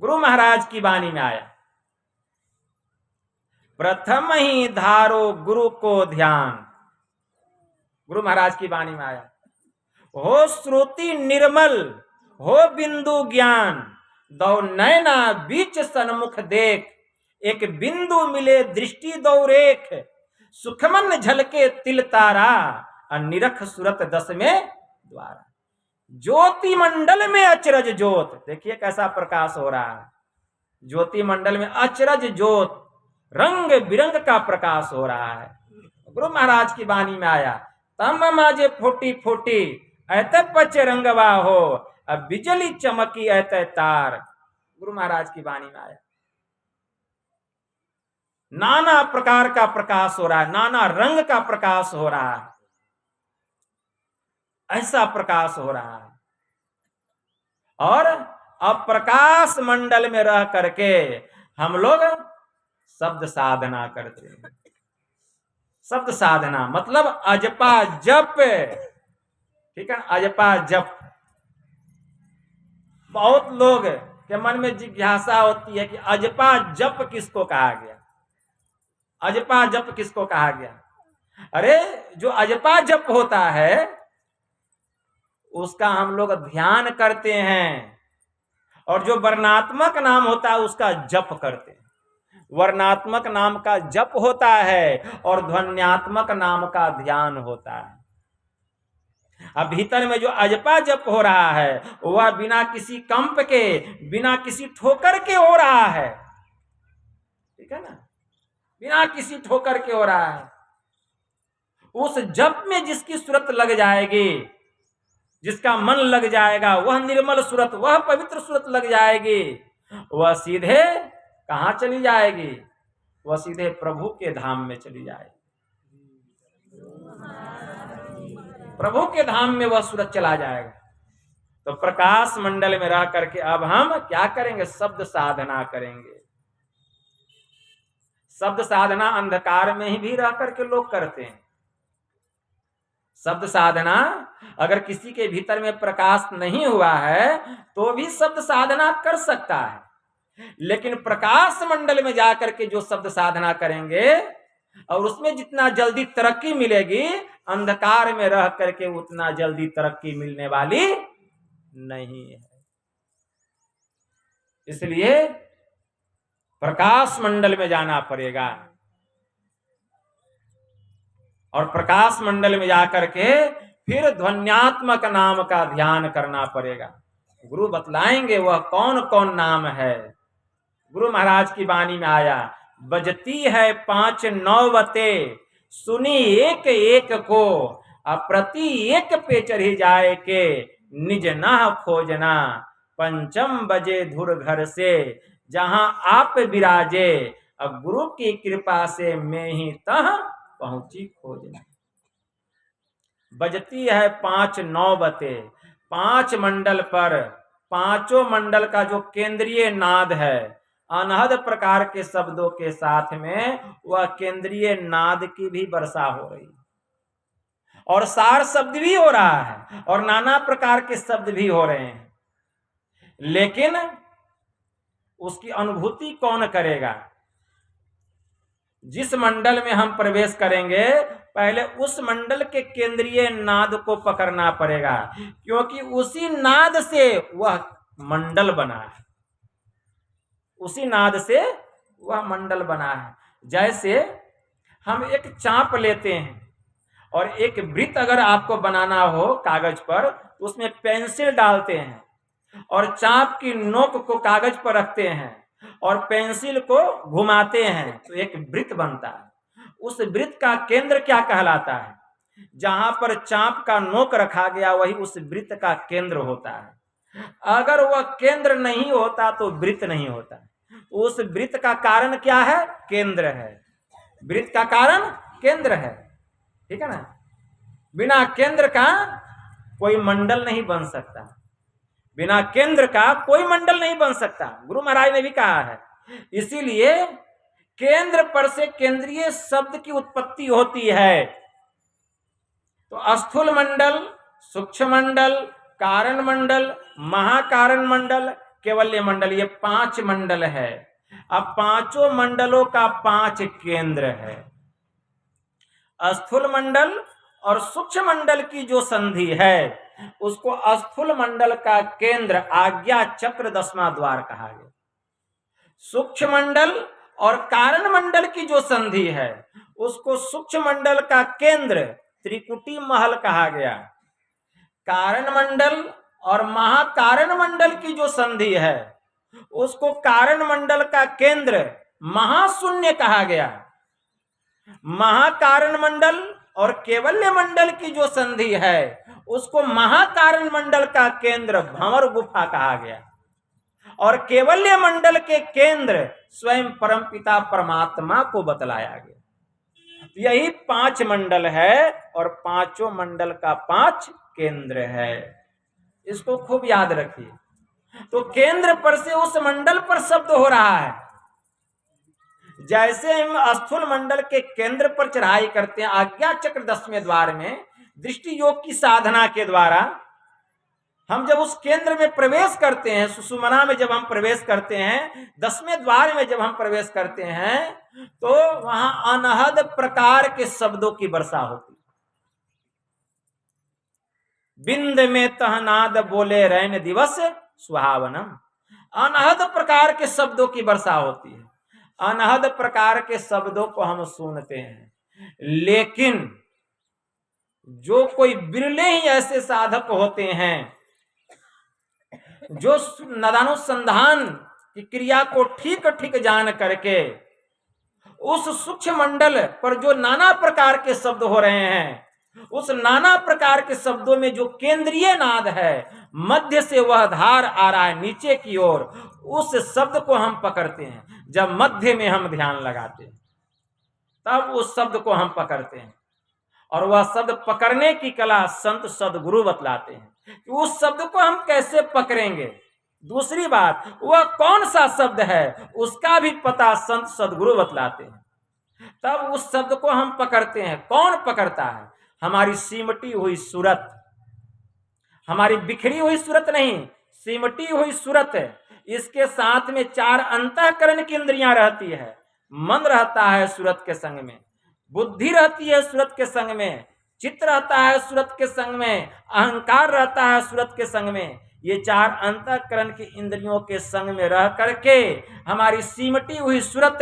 गुरु महाराज की वाणी में आया, प्रथम ही धारो गुरु को ध्यान। गुरु महाराज की वाणी में आया, हो श्रुति निर्मल, हो बिंदु ज्ञान, दो नैना बीच सन्मुख देख, एक बिंदु मिले दृष्टि दो रेख, सुखमन झलके तिल तारा, निरख सुरत दस में द्वारा। ज्योति मंडल में अचरज ज्योत, देखिए कैसा प्रकाश हो रहा है। ज्योति मंडल में अचरज ज्योत, रंग बिरंग का प्रकाश हो रहा है। गुरु महाराज की वाणी में आया, तम माजे फोटी फोटी, ऐते पचे रंगवा हो, अब बिजली चमकी ऐते तार। गुरु महाराज की वाणी में आया, नाना प्रकार का प्रकाश हो रहा है, नाना रंग का प्रकाश हो रहा है, ऐसा प्रकाश हो रहा है। और अब प्रकाश मंडल में रह करके हम लोग शब्द साधना करते हैं। शब्द साधना मतलब अजपा जप, ठीक है, अजपा जप। बहुत लोग के मन में जिज्ञासा होती है कि अजपा जप किसको कहा गया, अजपा जप किसको कहा गया। अरे जो अजपा जप होता है उसका हम लोग ध्यान करते हैं, और जो वर्णात्मक नाम होता है उसका जप करते हैं। वर्णात्मक नाम का जप होता है और ध्वन्यात्मक नाम का ध्यान होता है। अब भीतर में जो अजपा जप हो रहा है वह बिना किसी कंप के, बिना किसी ठोकर के हो रहा है, ठीक है ना, बिना किसी ठोकर के हो रहा है। उस जप में जिसकी सूरत लग जाएगी, जिसका मन लग जाएगा, वह निर्मल सूरत, वह पवित्र सूरत लग जाएगी, वह सीधे कहां चली जाएगी? वह सीधे प्रभु के धाम में चली जाएगी। प्रभु के धाम में वह सूरत चला जाएगा। तो प्रकाश मंडल में रह करके अब हम क्या करेंगे? शब्द साधना करेंगे। शब्द साधना अंधकार में ही भी रह करके लोग करते हैं। शब्द साधना अगर किसी के भीतर में प्रकाश नहीं हुआ है तो भी शब्द साधना कर सकता है, लेकिन प्रकाश मंडल में जाकर के जो शब्द साधना करेंगे और उसमें जितना जल्दी तरक्की मिलेगी, अंधकार में रह करके उतना जल्दी तरक्की मिलने वाली नहीं है। इसलिए प्रकाश मंडल में जाना पड़ेगा, और प्रकाश मंडल में जाकर के फिर ध्वन्यात्मक नाम का ध्यान करना पड़ेगा। गुरु बतलाएंगे वह कौन कौन नाम है। गुरु महाराज की वाणी में आया, बजती है 5 नौबते, सुनी एक एक को, प्रति एक पे चढ़ी जाए के, निज ना खोजना, पंचम बजे धुर घर से, जहां आप विराजे, अब गुरु की कृपा से मैं ही तह पहुंची खोजना। बजती है 5 नौबते, 5 मंडल पर, पांचों मंडल का जो केंद्रीय नाद है, अनहद प्रकार के शब्दों के साथ में वह केंद्रीय नाद की भी वर्षा हो रही है, और सार शब्द भी हो रहा है और नाना प्रकार के शब्द भी हो रहे हैं, लेकिन उसकी अनुभूति कौन करेगा? जिस मंडल में हम प्रवेश करेंगे पहले उस मंडल के केंद्रीय नाद को पकड़ना पड़ेगा, क्योंकि उसी नाद से वह मंडल बना है, उसी नाद से वह मंडल बना है। जैसे हम एक चाप लेते हैं और एक वृत्त अगर आपको बनाना हो कागज पर तो उसमें पेंसिल डालते हैं और चाप की नोक को कागज पर रखते हैं और पेंसिल को घुमाते हैं तो एक वृत्त बनता है। उस वृत्त का केंद्र क्या कहलाता है? जहां पर चाप का नोक रखा गया वही उस वृत्त का केंद्र होता है। अगर वह केंद्र नहीं होता तो वृत्त नहीं होता। उस वृत्त का कारण क्या है? केंद्र है। वृत्त का कारण केंद्र है, ठीक है ना। बिना केंद्र का कोई मंडल नहीं बन सकता, बिना केंद्र का कोई मंडल नहीं बन सकता, गुरु महाराज ने भी कहा है। इसीलिए केंद्र पर से केंद्रीय शब्द की उत्पत्ति होती है। तो स्थूल मंडल, सूक्ष्म मंडल, कारण मंडल, महाकारण मंडल, केवल्य मंडल, ये 5 मंडल है। अब पांचों मंडलों का 5 केंद्र है। स्थूल मंडल और सूक्ष्म मंडल की जो संधि है उसको स्थूल मंडल का केंद्र आज्ञा चक्र 10वां द्वार कहा गया। सूक्ष्म मंडल और कारण मंडल की जो संधि है उसको सूक्ष्म मंडल का केंद्र त्रिकुटी महल कहा गया। कारण मंडल और महाकारण मंडल की जो संधि है उसको कारण मंडल का केंद्र महाशून्य कहा गया। महाकारण मंडल और केवल्य मंडल की जो संधि है उसको महाकारण मंडल का केंद्र भंवर गुफा कहा गया और केवल्य मंडल के केंद्र स्वयं परमपिता परमात्मा को बतलाया गया। यही 5 मंडल है और पांचों मंडल का 5 केंद्र है। इसको खूब याद रखिए। तो केंद्र पर से उस मंडल पर शब्द हो रहा है। जैसे हम स्थूल मंडल के केंद्र पर चढ़ाई करते हैं आज्ञा चक्र 10वें द्वार में दृष्टि योग की साधना के द्वारा, हम जब उस केंद्र में प्रवेश करते हैं, सुषुम्ना में जब हम प्रवेश करते हैं, 10वें द्वार में जब हम प्रवेश करते हैं तो वहां अनहद प्रकार के शब्दों की वर्षा होती। बिंद में तहनाद बोले रैन दिवस सुहावनम, अनहद प्रकार के शब्दों की वर्षा होती है। अनहद प्रकार के शब्दों को हम सुनते हैं, लेकिन जो कोई बिरले ही ऐसे साधक होते हैं जो नदानुसंधान की क्रिया को ठीक ठीक जान करके उस सूक्ष्म मंडल पर जो नाना प्रकार के शब्द हो रहे हैं, उस नाना प्रकार के शब्दों में जो केंद्रीय नाद है, मध्य से वह धार आ रहा है नीचे की ओर, उस शब्द को हम पकड़ते हैं। जब मध्य में हम ध्यान लगाते हैं तब उस शब्द को हम पकड़ते हैं, और वह शब्द पकड़ने की कला संत सदगुरु बतलाते हैं कि उस शब्द को हम कैसे पकड़ेंगे। दूसरी बात, वह कौन सा शब्द है उसका भी पता संत सदगुरु बतलाते हैं। तब उस शब्द को हम पकड़ते हैं। कौन पकड़ता है? हमारी सिमटी हुई सूरत, हमारी बिखरी हुई सूरत नहीं, सिमटी हुई सूरत। इसके साथ में 4 अंतःकरण की इंद्रियां रहती है। मन रहता है सूरत के संग में, बुद्धि रहती है सूरत के संग में, चित्त रहता है सूरत के संग में, अहंकार रहता है सूरत के संग में। ये 4 अंतःकरण की इंद्रियों के संग में रह करके हमारी सिमटी हुई सूरत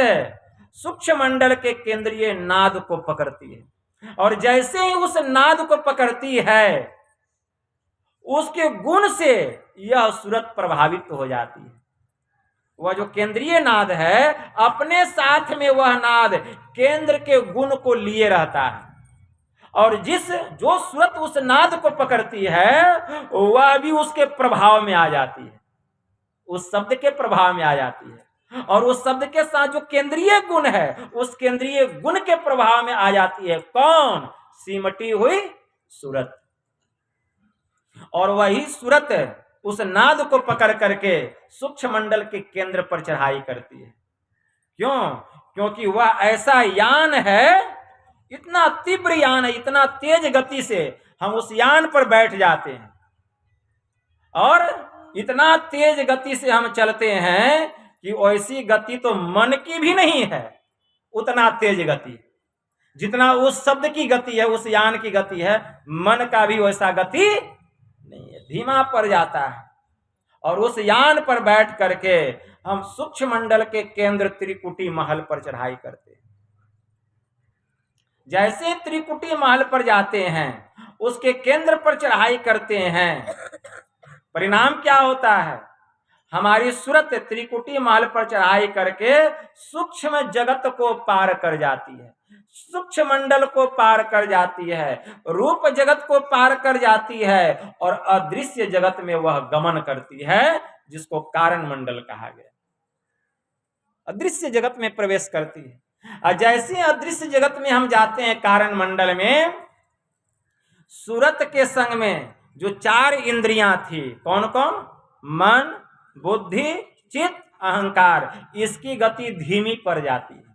सूक्ष्म मंडल के केंद्रीय नाद को पकड़ती है, और जैसे ही उस नाद को पकड़ती है उसके गुण से यह सूरत प्रभावित हो जाती है। वह जो केंद्रीय नाद है अपने साथ में वह नाद केंद्र के गुण को लिए रहता है, और जो सूरत उस नाद को पकड़ती है वह भी उसके प्रभाव में आ जाती है, उस शब्द के प्रभाव में आ जाती है, और उस शब्द के साथ जो केंद्रीय गुण है उस केंद्रीय गुण के प्रभाव में आ जाती है। कौन? सिमटी हुई सूरत। और वही सूरत उस नाद को पकड़ करके सूक्ष्म मंडल के केंद्र पर चढ़ाई करती है। क्यों? क्योंकि वह ऐसा यान है, इतना तीव्र यान है, इतना तेज गति से हम उस यान पर बैठ जाते हैं और इतना तेज गति से हम चलते हैं कि वैसी गति तो मन की भी नहीं है। उतना तेज गति जितना उस शब्द की गति है, उस यान की गति है, मन का भी वैसा गति नहीं है, धीमा पड़ जाता है। और उस यान पर बैठ करके हम सूक्ष्म मंडल के केंद्र त्रिकुटी महल पर चढ़ाई करते हैं। जैसे त्रिकुटी महल पर जाते हैं, उसके केंद्र पर चढ़ाई करते हैं, परिणाम क्या होता है? हमारी सूरत त्रिकुटी महल पर चढ़ाई करके सूक्ष्म जगत को पार कर जाती है, सूक्ष्म मंडल को पार कर जाती है, रूप जगत को पार कर जाती है और अदृश्य जगत में वह गमन करती है, जिसको कारण मंडल कहा गया। अदृश्य जगत में प्रवेश करती है। और जैसे अदृश्य जगत में हम जाते हैं कारण मंडल में, सूरत के संग में जो 4 इंद्रियां थी, कौन कौन? मन, बुद्धि, चित्त, अहंकार, इसकी गति धीमी पड़ जाती है।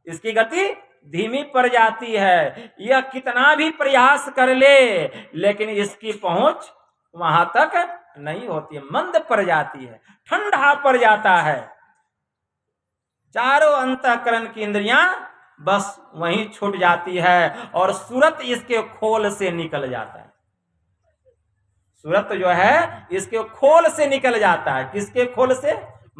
इसकी गति धीमी पड़ जाती है। यह कितना भी प्रयास कर ले, लेकिन इसकी पहुंच वहां तक नहीं होती है, मंद पड़ जाती है, ठंडा पड़ जाता है। चारों अंतःकरण की इंद्रियां बस वहीं छूट जाती है और सूरत इसके खोल से निकल जाता है। सूरत जो है इसके खोल से निकल जाता है। किसके खोल से?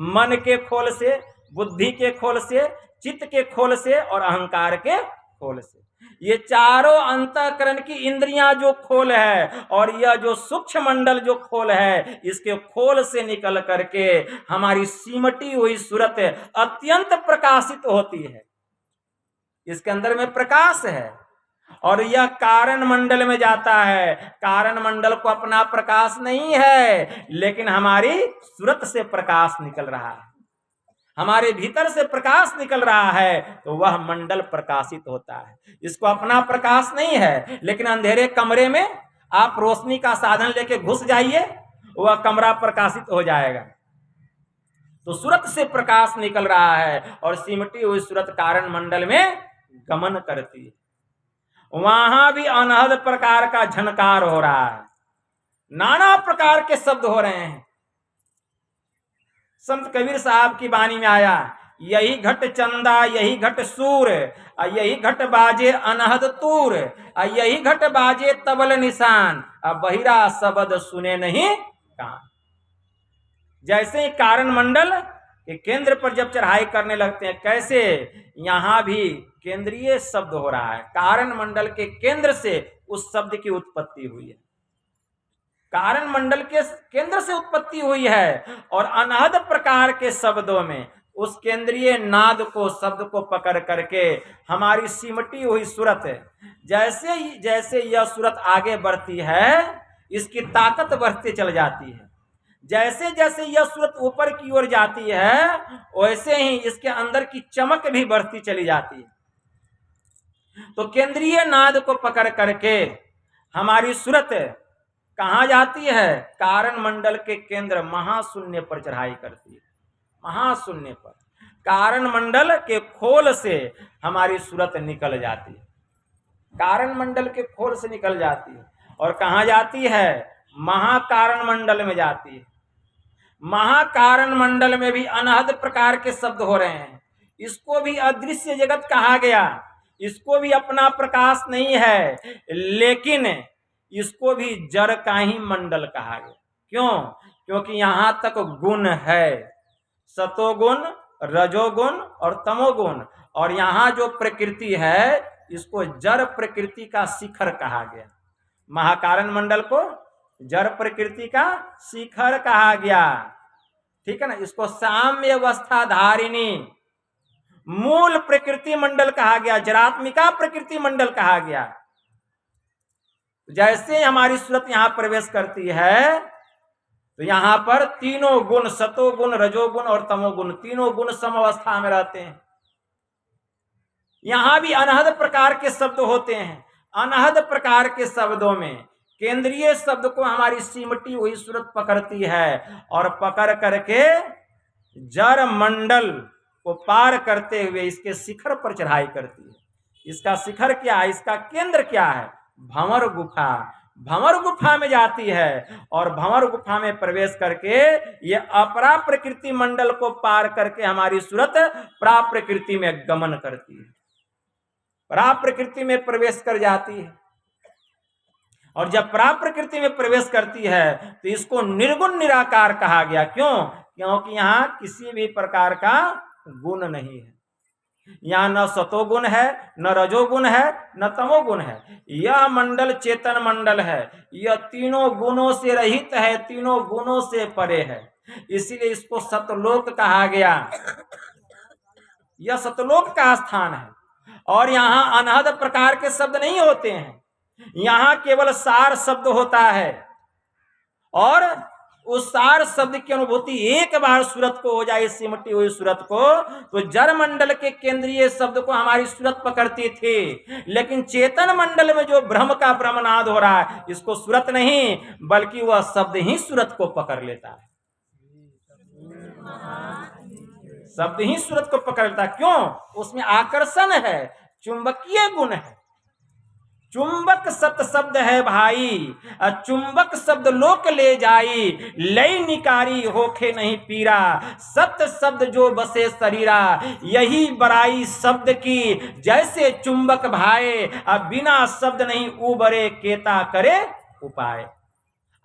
मन के खोल से, बुद्धि के खोल से, चित्त के खोल से और अहंकार के खोल से। ये चारों अंतःकरण की इंद्रियां जो खोल है और यह जो सूक्ष्म मंडल जो खोल है, इसके खोल से निकल करके हमारी सिमटी हुई सूरत अत्यंत प्रकाशित होती है। इसके अंदर में प्रकाश है और यह कारण मंडल में जाता है। कारण मंडल को अपना प्रकाश नहीं है, लेकिन हमारी सूरत से प्रकाश निकल रहा है, हमारे भीतर से प्रकाश निकल रहा है, तो वह मंडल प्रकाशित होता है। इसको अपना प्रकाश नहीं है, लेकिन अंधेरे कमरे में आप रोशनी का साधन लेके घुस जाइए, वह कमरा प्रकाशित हो जाएगा। तो सूरत से प्रकाश निकल रहा है और सिमटी हुई सूरत कारण मंडल में गमन करती है। वहां भी अनहद प्रकार का झनकार हो रहा है, नाना प्रकार के शब्द हो रहे हैं। संत कबीर साहब की वाणी में आया, यही घट चंदा, यही घट सूर, यही घट बाजे अनहद तूर, यही घट बाजे तबल निशान, बहिरा शब्द सुने नहीं कान। जैसे ही कारण मंडल के केंद्र पर जब चढ़ाई करने लगते हैं, कैसे यहां भी केंद्रीय शब्द हो रहा है। कारण मंडल के केंद्र से उस शब्द की उत्पत्ति हुई है, कारण मंडल के केंद्र से उत्पत्ति हुई है और अनहद प्रकार के शब्दों में उस केंद्रीय नाद को, शब्द को पकड़ करके हमारी सिमटी हुई सूरत, जैसे जैसे यह सूरत आगे बढ़ती है, इसकी ताकत बढ़ती चल जाती है। जैसे जैसे यह सूरत ऊपर की ओर जाती है, वैसे ही इसके अंदर की चमक भी बढ़ती चली जाती है। तो केंद्रीय नाद को पकड़ करके हमारी सूरत कहाँ जाती है? कारण मंडल के केंद्र महाशून्य पर चढ़ाई करती है। महाशून्य पर कारण मंडल के खोल से हमारी सूरत निकल जाती है, कारण मंडल के खोल से निकल जाती है। और कहाँ जाती है? महाकारण मंडल में जाती है। महाकारण मंडल में भी अनहद प्रकार के शब्द हो रहे हैं। इसको भी अदृश्य जगत कहा गया, इसको भी अपना प्रकाश नहीं है, लेकिन इसको भी जड़ का ही मंडल कहा गया। क्यों? क्योंकि यहां तक गुण है, सतोगुण, रजोगुण और तमोगुण, और यहां जो प्रकृति है, इसको जड़ प्रकृति का शिखर कहा गया। महाकारण मंडल को जड़ प्रकृति का शिखर कहा गया, ठीक है ना। इसको साम्य अवस्था धारिणी मूल प्रकृति मंडल कहा गया, जड़ात्मिका प्रकृति मंडल कहा गया। जैसे हमारी सूरत यहां प्रवेश करती है, तो यहां पर तीनों गुण, सतोगुण, रजोगुण और तमोगुण, तीनों गुण समवस्था में रहते हैं। यहां भी अनहद प्रकार के शब्द होते हैं। अनहद प्रकार के शब्दों में केंद्रीय शब्द को हमारी सिमटी हुई सूरत पकड़ती है और पकड़ करके जड़ मंडल को पार करते हुए इसके शिखर पर चढ़ाई करती है। इसका शिखर क्या है, इसका केंद्र क्या है? भंवर गुफा। भंवर गुफा में जाती है और भंवर गुफा में प्रवेश करके ये अपरा प्रकृति मंडल को पार करके हमारी सूरत प्राप प्रकृति में गमन करती है, प्राप प्रकृति में प्रवेश कर जाती है। और जब प्राप प्रकृति में प्रवेश करती है तो इसको निर्गुण निराकार कहा गया। क्यों? क्योंकि यहां किसी भी प्रकार का गुण नहीं है। यहां न सतोगुण है, न रजोगुण है, न तमोगुण है। यह मंडल चेतन मंडल है। यह तीनों गुणों से रहित है, तीनों गुणों से परे है। इसीलिए इसको सतलोक कहा गया। यह सतलोक का स्थान है। और यहां अनहद प्रकार के शब्द नहीं होते हैं, यहां केवल सार शब्द होता है। और उस सार शब्द की अनुभूति एक बार सूरत को हो जाए, सिमटी हुई सूरत को, तो जड़ मंडल के केंद्रीय शब्द को हमारी सूरत पकड़ती थी। लेकिन चेतन मंडल में जो ब्रह्म का ब्रह्मनाद हो रहा है, इसको सूरत नहीं बल्कि वह शब्द ही सूरत को पकड़ लेता है। शब्द ही सूरत को पकड़ लेता है। क्यों? उसमें आकर्षण है, चुंबकीय गुण है। चुंबक सत शब्द है भाई, चुंबक शब्द लोक ले जाई, लय निकारी होखे नहीं पीरा, सत्य शब्द जो बसे शरीरा, यही बड़ाई शब्द की, जैसे चुंबक भाए, अब बिना शब्द नहीं उबरे, केता करे उपाय।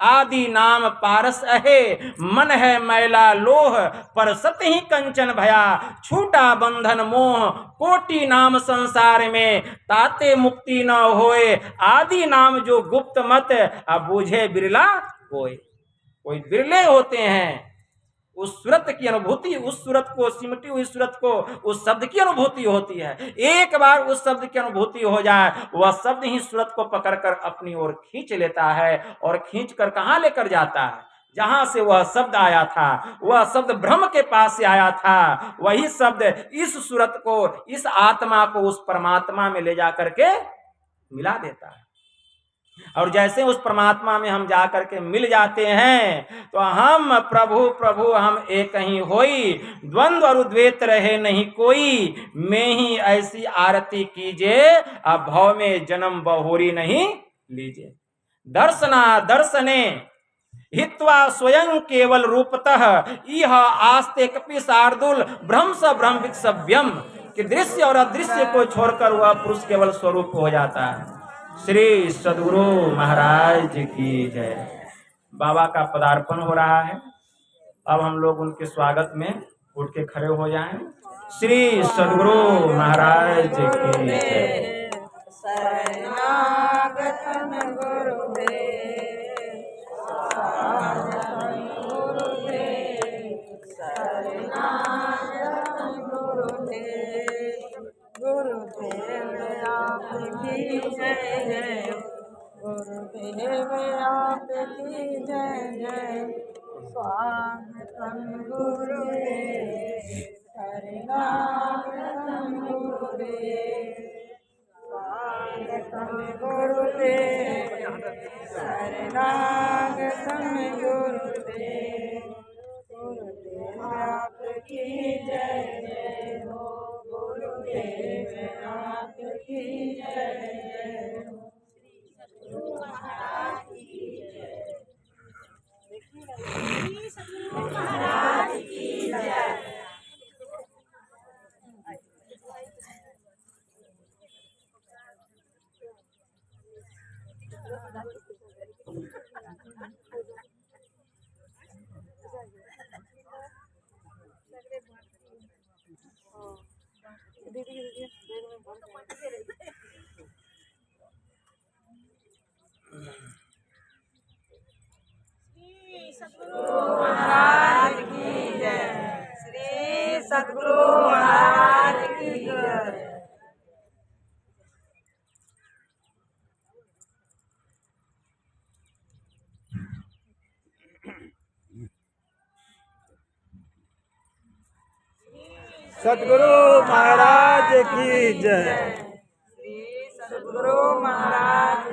आदि नाम पारस अहे, मन है मैला लोह, पर सत ही कंचन भया, छूटा बंधन मोह, कोटि नाम संसार में, ताते मुक्ति न होए, आदि नाम जो गुप्त मत, अब बूझे बिरला होए। कोई बिरले होते हैं उस सूरत की अनुभूति, उस सूरत को, सिमटी हुई सूरत को, उस शब्द की अनुभूति होती है। एक बार उस शब्द की अनुभूति हो जाए, वह शब्द ही सूरत को पकड़कर अपनी ओर खींच लेता है। और खींच कर कहां लेकर जाता है? जहां से वह शब्द आया था, वह शब्द ब्रह्म के पास से आया था, वही शब्द इस सूरत को, इस आत्मा को उस परमात्मा में ले जाकर के मिला देता है। और जैसे उस परमात्मा में हम जाकर के मिल जाते हैं तो हम प्रभु प्रभु हम एक ही होई, द्वंद्व और द्वैत रहे नहीं कोई, मैं ही ऐसी आरती कीजिए, अब भव में जन्म बहुरी नहीं लीजिए। दर्शना दर्शने हित्वा स्वयं केवल रूपतः, इह आस्ते कपि शार्दुल ब्रह्म स ब्रह्मविद सव्यम, कि दृश्य और अदृश्य को छोड़कर वह पुरुष केवल स्वरूप हो जाता है। श्री सद्गुरु महाराज की जय। बाबा का पदार्पण हो रहा है। अब हम लोग उनके स्वागत में उठ के खड़े हो जाएं। श्री सद्गुरु महाराज की जय। शरणागतम गुरुदेव, शरणागतम गुरुदेव, गुरुदेव आपकी जय जय, गुरुदेव आपकी जय जय, स्वागतम गुरुदेव, शरणागतम गुरुदेव, स्वागतम गुरुदेव, शरणागतम गुरुदेव, गुरुदेव आपकी जय जय हो, गुरुदेव आपकी जय जय हो, सद्गुरु महाराज की जय, सद्गुरु महाराज की जय। सद्गुरु महाराज की जय, श्री सद्गुरु महाराज की जय। सद्गुरु महाराज की जय, श्री सद्गुरु महाराज